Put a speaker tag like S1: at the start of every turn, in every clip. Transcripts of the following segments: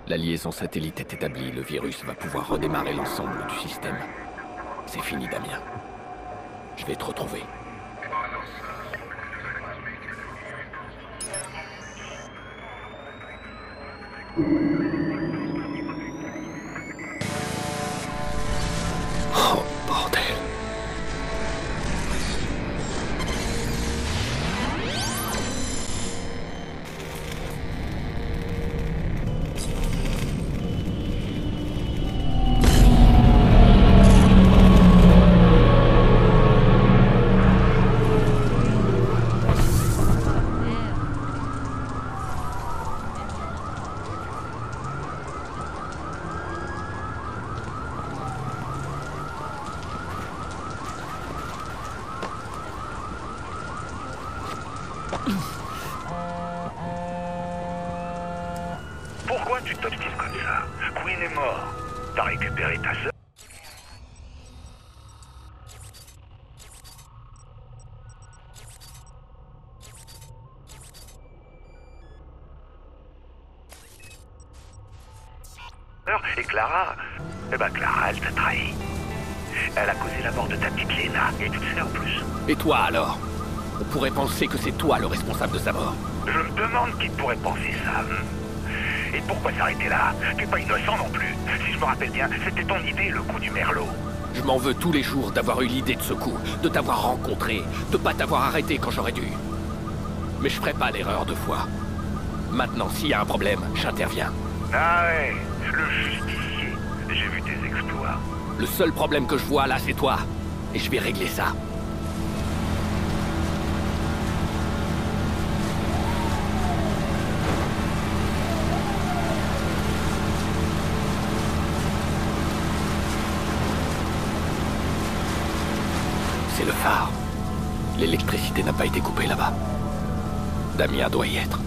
S1: La liaison satellite est établie, le virus va pouvoir redémarrer l'ensemble du système. C'est fini, Damien. Je vais te retrouver. Oh, bordel.
S2: Pourquoi tu t'obstines comme ça? Queen est mort. T'as récupéré ta sœur. Et Clara? Eh ben Clara, elle t'a trahi. Elle a causé la mort de ta petite Léna, et tu le sais en plus.
S1: Et toi alors? On pourrait penser que c'est toi le responsable de sa mort.
S2: Je me demande qui pourrait penser ça. Et pourquoi s'arrêter là? T'es pas innocent non plus. Si je me rappelle bien, c'était ton idée, le coup du merlot.
S1: Je m'en veux tous les jours d'avoir eu l'idée de ce coup, de t'avoir rencontré, de pas t'avoir arrêté quand j'aurais dû. Mais je ferai pas l'erreur 2 fois. Maintenant, s'il y a un problème, j'interviens.
S2: Ah ouais, le justicier. J'ai vu tes exploits.
S1: Le seul problème que je vois là, c'est toi. Et je vais régler ça. C'est le phare. L'électricité n'a pas été coupée là-bas. Damien doit y être.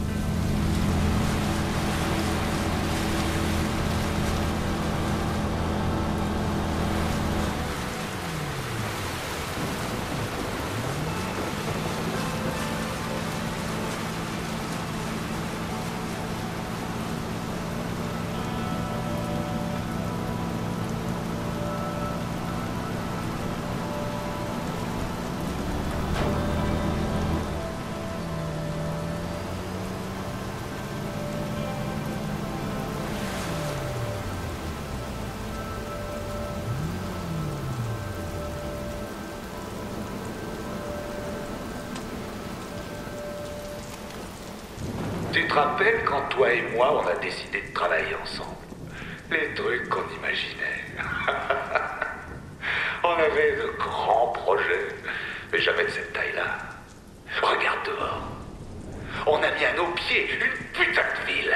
S3: Tu te rappelles quand toi et moi on a décidé de travailler ensemble? Les trucs qu'on imaginait. On avait de grands projets, mais jamais de cette taille-là. Regarde dehors. On a mis à nos pieds une putain de ville.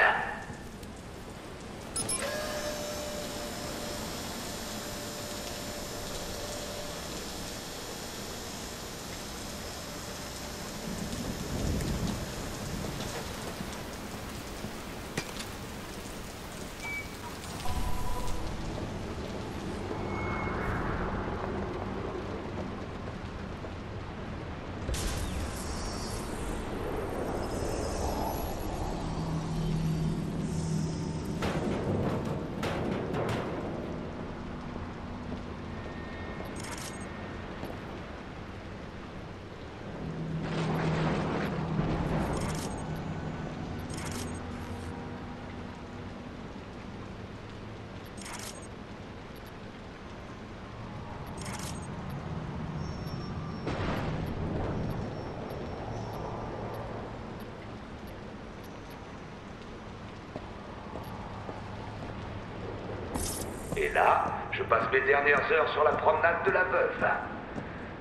S3: Et là, je passe mes dernières heures sur la promenade de la Veuve.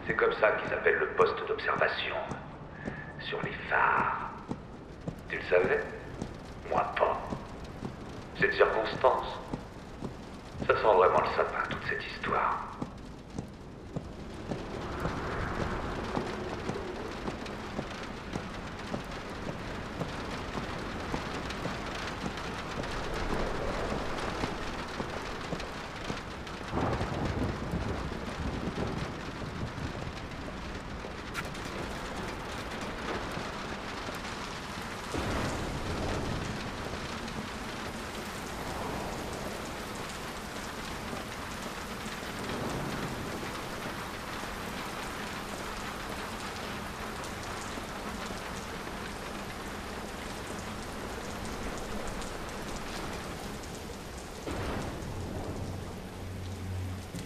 S3: C'est comme ça qu'ils appellent le poste d'observation. Sur les phares. Tu le savais? Moi pas. C'est de circonstance. Ça sent vraiment le sapin, toute cette histoire.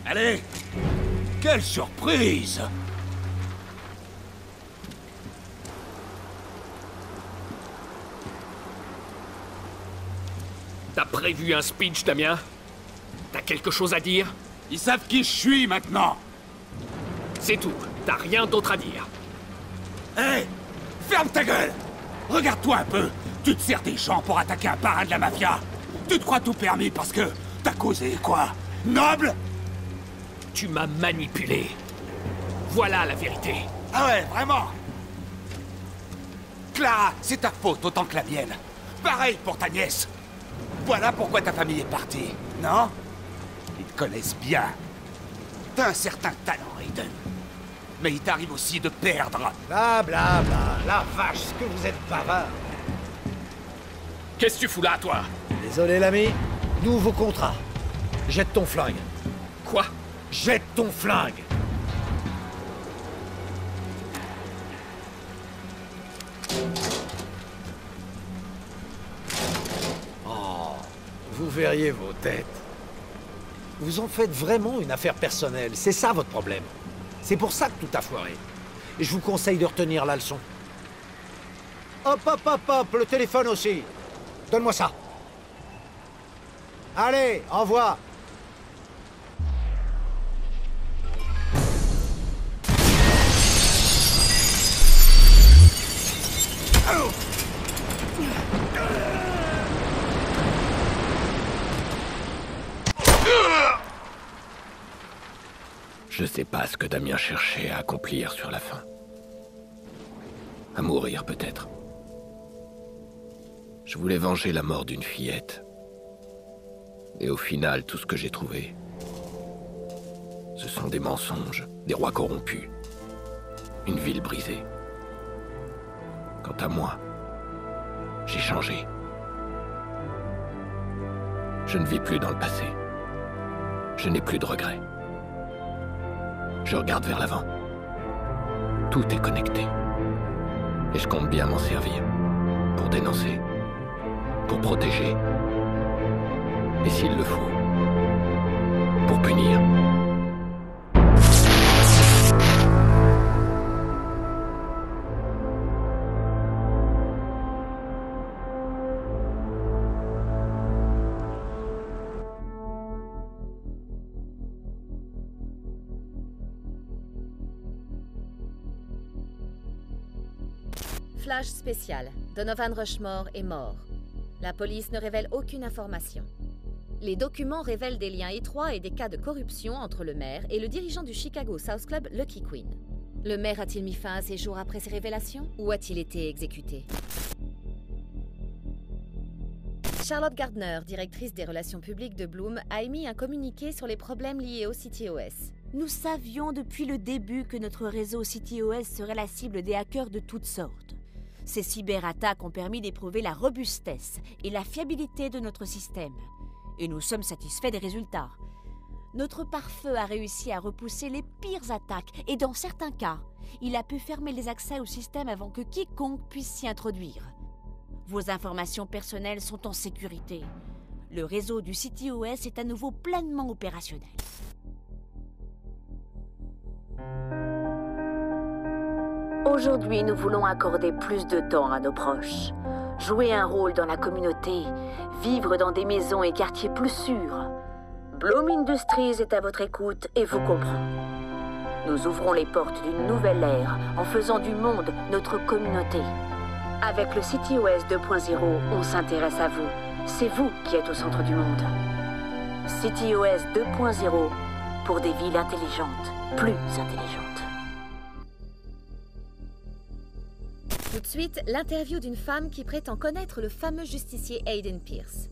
S4: Allez! Quelle surprise!
S1: T'as prévu un speech, Damien? T'as quelque chose à dire?
S4: Ils savent qui je suis maintenant!
S1: C'est tout. T'as rien d'autre à dire.
S4: Hé! Ferme ta gueule! Regarde-toi un peu! Tu te sers des gens pour attaquer un parrain de la mafia! Tu te crois tout permis parce que t'as causé quoi? Noble?
S1: Tu m'as manipulé. Voilà la vérité.
S4: Ah ouais, vraiment? Clara, c'est ta faute autant que la mienne. Pareil pour ta nièce. Voilà pourquoi ta famille est partie, non? Ils te connaissent bien. T'as un certain talent, Aiden. Mais il t'arrive aussi de perdre.
S5: Bla bla bla, la vache, ce que vous êtes bavard.
S1: Qu'est-ce que tu fous là, toi?
S5: Désolé l'ami, nouveau contrat. Jette ton flingue.
S1: Quoi?
S5: Jette ton flingue. Oh, vous verriez vos têtes. Vous en faites vraiment une affaire personnelle, c'est ça votre problème. C'est pour ça que tout a foiré. Et je vous conseille de retenir la leçon. Hop, hop, hop, hop, le téléphone aussi. Donne-moi ça. Allez, envoie.
S1: Je sais pas ce que Damien cherchait à accomplir sur la fin. À mourir, peut-être. Je voulais venger la mort d'une fillette. Et au final, tout ce que j'ai trouvé, ce sont des mensonges, des rois corrompus, une ville brisée. Quant à moi, j'ai changé. Je ne vis plus dans le passé. Je n'ai plus de regrets. Je regarde vers l'avant. Tout est connecté. Et je compte bien m'en servir. Pour dénoncer. Pour protéger. Et s'il le faut, pour punir.
S6: Flash spécial. Donovan Rushmore est mort. La police ne révèle aucune information. Les documents révèlent des liens étroits et des cas de corruption entre le maire et le dirigeant du Chicago South Club, Lucky Queen. Le maire a-t-il mis fin à ses jours après ces révélations ou a-t-il été exécuté? Charlotte Gardner, directrice des relations publiques de Bloom, a émis un communiqué sur les problèmes liés au CityOS.
S7: Nous savions depuis le début que notre réseau CityOS serait la cible des hackers de toutes sortes. Ces cyberattaques ont permis d'éprouver la robustesse et la fiabilité de notre système. Et nous sommes satisfaits des résultats. Notre pare-feu a réussi à repousser les pires attaques et dans certains cas, il a pu fermer les accès au système avant que quiconque puisse s'y introduire. Vos informations personnelles sont en sécurité. Le réseau du CityOS est à nouveau pleinement opérationnel.
S8: Aujourd'hui, nous voulons accorder plus de temps à nos proches, jouer un rôle dans la communauté, vivre dans des maisons et quartiers plus sûrs. Bloom Industries est à votre écoute et vous comprend. Nous ouvrons les portes d'une nouvelle ère en faisant du monde notre communauté. Avec le CityOS 2.0, on s'intéresse à vous. C'est vous qui êtes au centre du monde. CityOS 2.0 pour des villes intelligentes, plus intelligentes.
S6: Tout de suite, l'interview d'une femme qui prétend connaître le fameux justicier Aiden Pierce.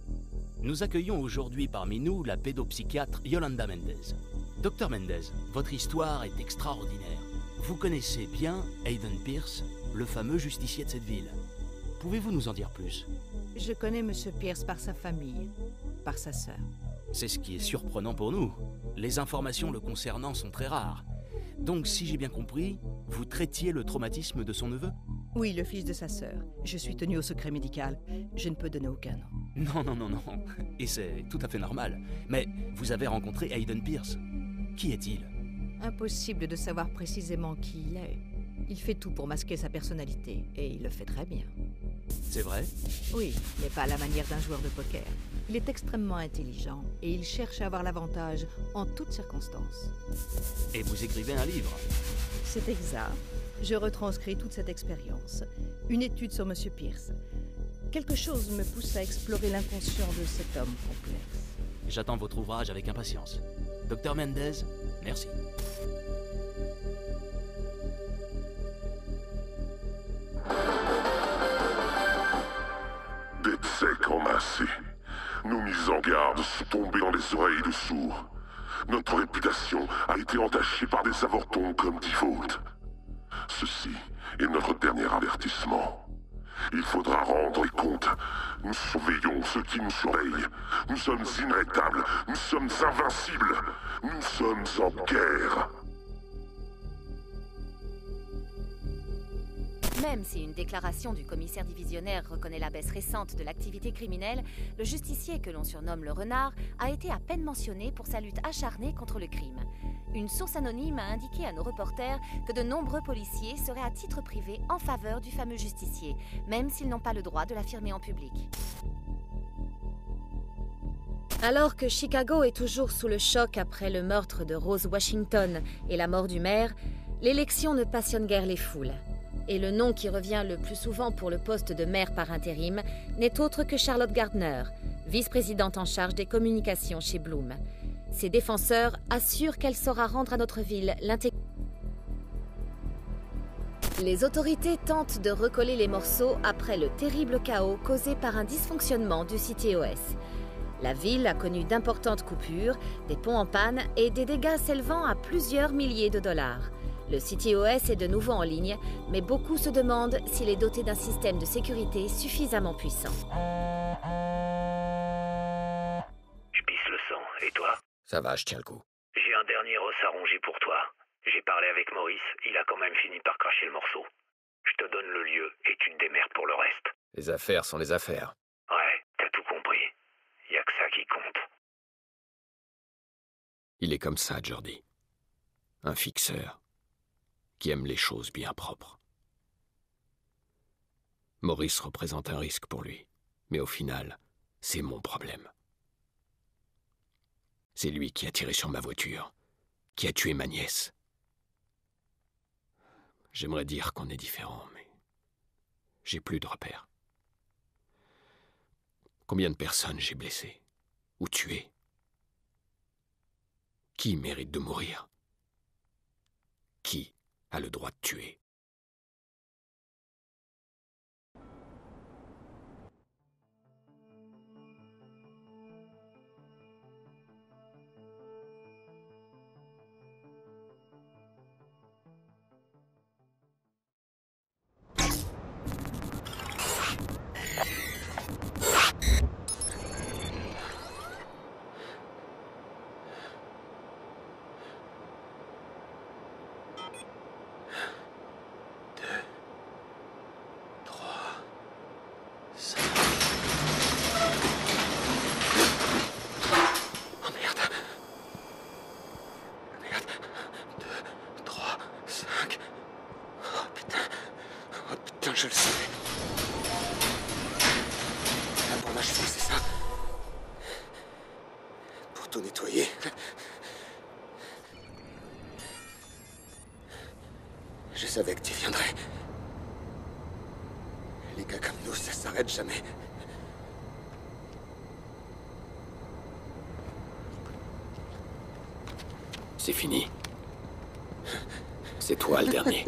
S9: Nous accueillons aujourd'hui parmi nous la pédopsychiatre Yolanda Mendez. Docteur Mendez, votre histoire est extraordinaire. Vous connaissez bien Aiden Pierce, le fameux justicier de cette ville. Pouvez-vous nous en dire plus?
S10: Je connais Monsieur Pierce par sa famille, par sa sœur.
S9: C'est ce qui est surprenant pour nous. Les informations le concernant sont très rares. Donc, si j'ai bien compris, vous traitiez le traumatisme de son neveu?
S10: Oui, le fils de sa sœur. Je suis tenue au secret médical. Je ne peux donner aucun nom.
S9: Non. Et c'est tout à fait normal. Mais vous avez rencontré Aiden Pierce. Qui est-il?
S10: Impossible de savoir précisément qui il est. Il fait tout pour masquer sa personnalité, et il le fait très bien.
S9: C'est vrai?
S10: Oui, mais pas à la manière d'un joueur de poker. Il est extrêmement intelligent, et il cherche à avoir l'avantage en toutes circonstances.
S9: Et vous écrivez un livre?
S10: C'est exact. Je retranscris toute cette expérience. Une étude sur Monsieur Pierce. Quelque chose me pousse à explorer l'inconscient de cet homme complexe.
S9: J'attends votre ouvrage avec impatience. Dr Mendez, merci.
S11: D'être sec en massé. Nos mises en garde sont tombées dans les oreilles de sourds. Notre réputation a été entachée par des avortons comme Default. Ceci est notre dernier avertissement. Il faudra rendre les comptes. Nous surveillons ceux qui nous surveillent. Nous sommes inarrêtables. Nous sommes invincibles. Nous sommes en guerre.
S6: Même si une déclaration du commissaire divisionnaire reconnaît la baisse récente de l'activité criminelle, le justicier que l'on surnomme le Renard a été à peine mentionné pour sa lutte acharnée contre le crime. Une source anonyme a indiqué à nos reporters que de nombreux policiers seraient à titre privé en faveur du fameux justicier, même s'ils n'ont pas le droit de l'affirmer en public. Alors que Chicago est toujours sous le choc après le meurtre de Rose Washington et la mort du maire, l'élection ne passionne guère les foules. Et le nom qui revient le plus souvent pour le poste de maire par intérim n'est autre que Charlotte Gardner, vice-présidente en charge des communications chez Bloom. Ses défenseurs assurent qu'elle saura rendre à notre ville l'intégrité. Les autorités tentent de recoller les morceaux après le terrible chaos causé par un dysfonctionnement du CTOS. La ville a connu d'importantes coupures, des ponts en panne et des dégâts s'élevant à plusieurs milliers de dollars. Le CTOS est de nouveau en ligne, mais beaucoup se demandent s'il est doté d'un système de sécurité suffisamment puissant.
S2: Je pisse le sang, et toi?
S1: Ça va, je tiens le coup.
S2: J'ai un dernier os à ronger pour toi. J'ai parlé avec Maurice, il a quand même fini par cracher le morceau. Je te donne le lieu et tu te démerdes pour le reste.
S1: Les affaires sont les affaires.
S2: Ouais, t'as tout compris. Y a que ça qui compte.
S1: Il est comme ça, Jordi. Un fixeur qui aime les choses bien propres. Maurice représente un risque pour lui, mais au final, c'est mon problème. C'est lui qui a tiré sur ma voiture, qui a tué ma nièce. J'aimerais dire qu'on est différents, mais j'ai plus de repères. Combien de personnes j'ai blessées ou tuées? Qui mérite de mourir? Qui a le droit de tuer?
S12: Je le savais. La bombe à cheveux, c'est ça? Pour tout nettoyer. Je savais que tu viendrais. Les gars comme nous, ça s'arrête jamais.
S1: C'est fini. C'est toi le dernier.